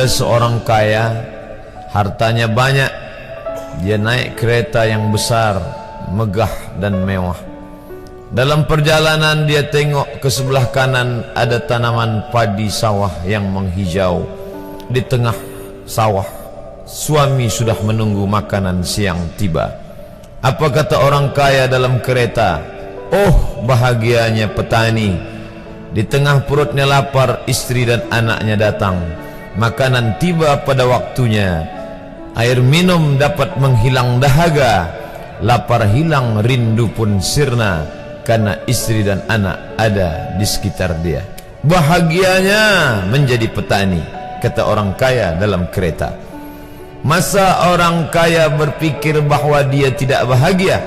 Ada seorang kaya, hartanya banyak, dia naik kereta yang besar, megah dan mewah. Dalam perjalanan dia tengok ke sebelah kanan ada tanaman padi sawah yang menghijau. Di tengah sawah, suami sudah menunggu makanan siang tiba. Apa kata orang kaya dalam kereta? Oh, bahagianya petani. Di tengah perutnya lapar, istri dan anaknya datang. Makanan tiba pada waktunya. Air minum dapat menghilang dahaga. Lapar hilang, rindu pun sirna, karena istri dan anak ada di sekitar dia. Bahagianya menjadi petani, kata orang kaya dalam kereta. Masa orang kaya berpikir bahwa dia tidak bahagia?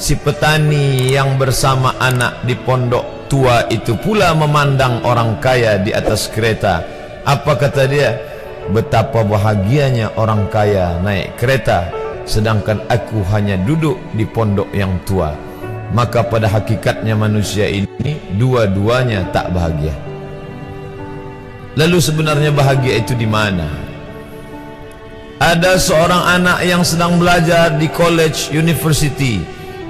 Si petani yang bersama anak di pondok tua itu pula memandang orang kaya di atas kereta. Apa kata dia? Betapa bahagianya orang kaya naik kereta, sedangkan aku hanya duduk di pondok yang tua. Maka pada hakikatnya manusia ini dua-duanya tak bahagia. Lalu sebenarnya bahagia itu di mana? Ada seorang anak yang sedang belajar di college university.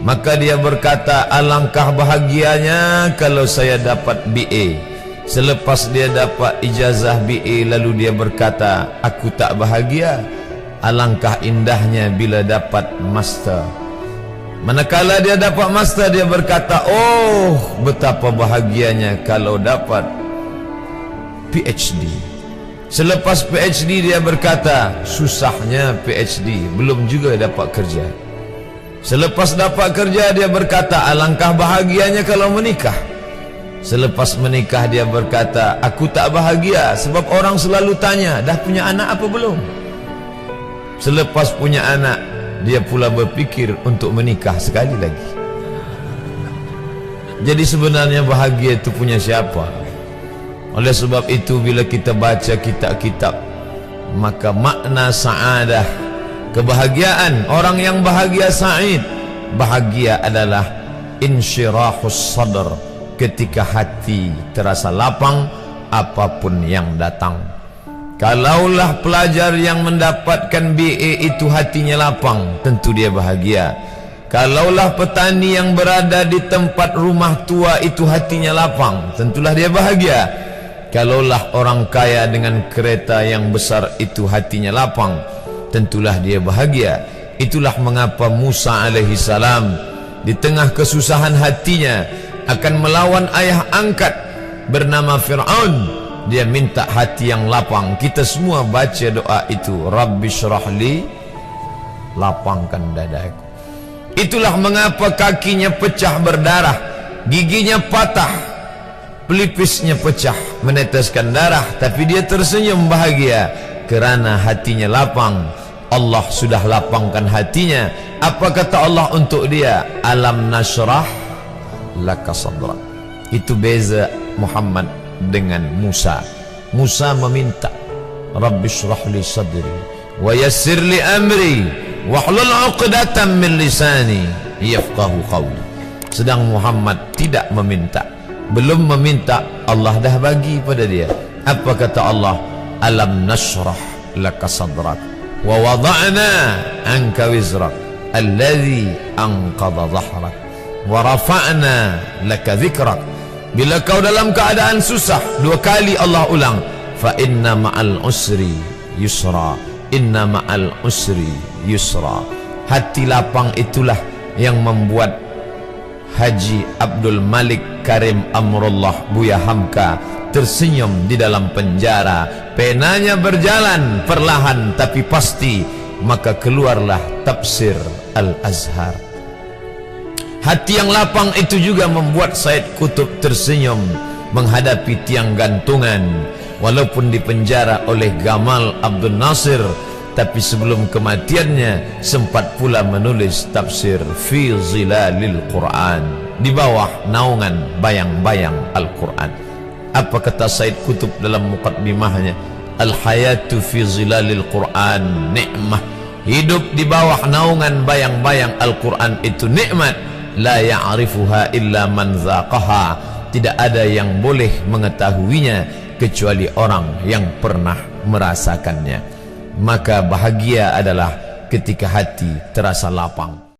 Maka dia berkata, alangkah bahagianya kalau saya dapat BA. Selepas dia dapat ijazah BA, lalu dia berkata, aku tak bahagia. Alangkah indahnya bila dapat master. Manakala dia dapat master, dia berkata, oh, betapa bahagianya kalau dapat PhD. Selepas PhD dia berkata, susahnya PhD, belum juga dapat kerja. Selepas dapat kerja dia berkata, alangkah bahagianya kalau menikah. Selepas menikah dia berkata, aku tak bahagia sebab orang selalu tanya, dah punya anak apa belum? Selepas punya anak, dia pula berpikir untuk menikah sekali lagi. Jadi sebenarnya bahagia itu punya siapa? Oleh sebab itu bila kita baca kitab-kitab, maka makna sa'adah, kebahagiaan, orang yang bahagia sa'id, bahagia adalah insyirahus sadr, ketika hati terasa lapang apapun yang datang. Kalaulah pelajar yang mendapatkan BA itu hatinya lapang, tentu dia bahagia. Kalaulah petani yang berada di tempat rumah tua itu hatinya lapang, tentulah dia bahagia. Kalaulah orang kaya dengan kereta yang besar itu hatinya lapang, tentulah dia bahagia. Itulah mengapa Musa alaihi salam di tengah kesusahan hatinya akan melawan ayah angkat bernama Fir'aun, dia minta hati yang lapang. Kita semua baca doa itu, Rabbi syrahli, lapangkan dadaku. Itulah mengapa kakinya pecah berdarah, giginya patah, pelipisnya pecah meneteskan darah, tapi dia tersenyum bahagia kerana hatinya lapang. Allah sudah lapangkan hatinya. Apa kata Allah untuk dia? Alam nashrah laka sadrak. Itu beza Muhammad dengan Musa. Musa meminta, Rabbi shrah li sadri wa yassir li amri wahlul 'uqdatam min lisani yafqahu qawli. Sedang Muhammad tidak meminta, belum meminta, Allah dah bagi pada dia. Apa kata Allah? Alam nashrah laka sadrak wa wada'na anka wizrak alladhi anqadha dhahrak wa rafa'na laka dhikrak. Bila kau dalam keadaan susah, dua kali Allah ulang, fa inna ma'al usri yusra, inna ma'al usri yusra. Hati lapang itulah yang membuat Haji Abdul Malik Karim Amrullah Buya Hamka tersenyum di dalam penjara. Penanya berjalan perlahan tapi pasti, maka keluarlah tafsir Al-Azhar. Hati yang lapang itu juga membuat Said Qutb tersenyum menghadapi tiang gantungan, walaupun dipenjara oleh Gamal Abdul Nasir, tapi sebelum kematiannya sempat pula menulis tafsir Fi Zilalil Quran, di bawah naungan bayang-bayang Al-Quran. Apa kata Said Qutb dalam muqaddimahnya? Al-hayatu fi zilalil Quran ni'mah. Hidup di bawah naungan bayang-bayang Al-Quran itu nikmat. La ya'rifuha illa man zaqaha. Tidak ada yang boleh mengetahuinya kecuali orang yang pernah merasakannya. Maka bahagia adalah ketika hati terasa lapang.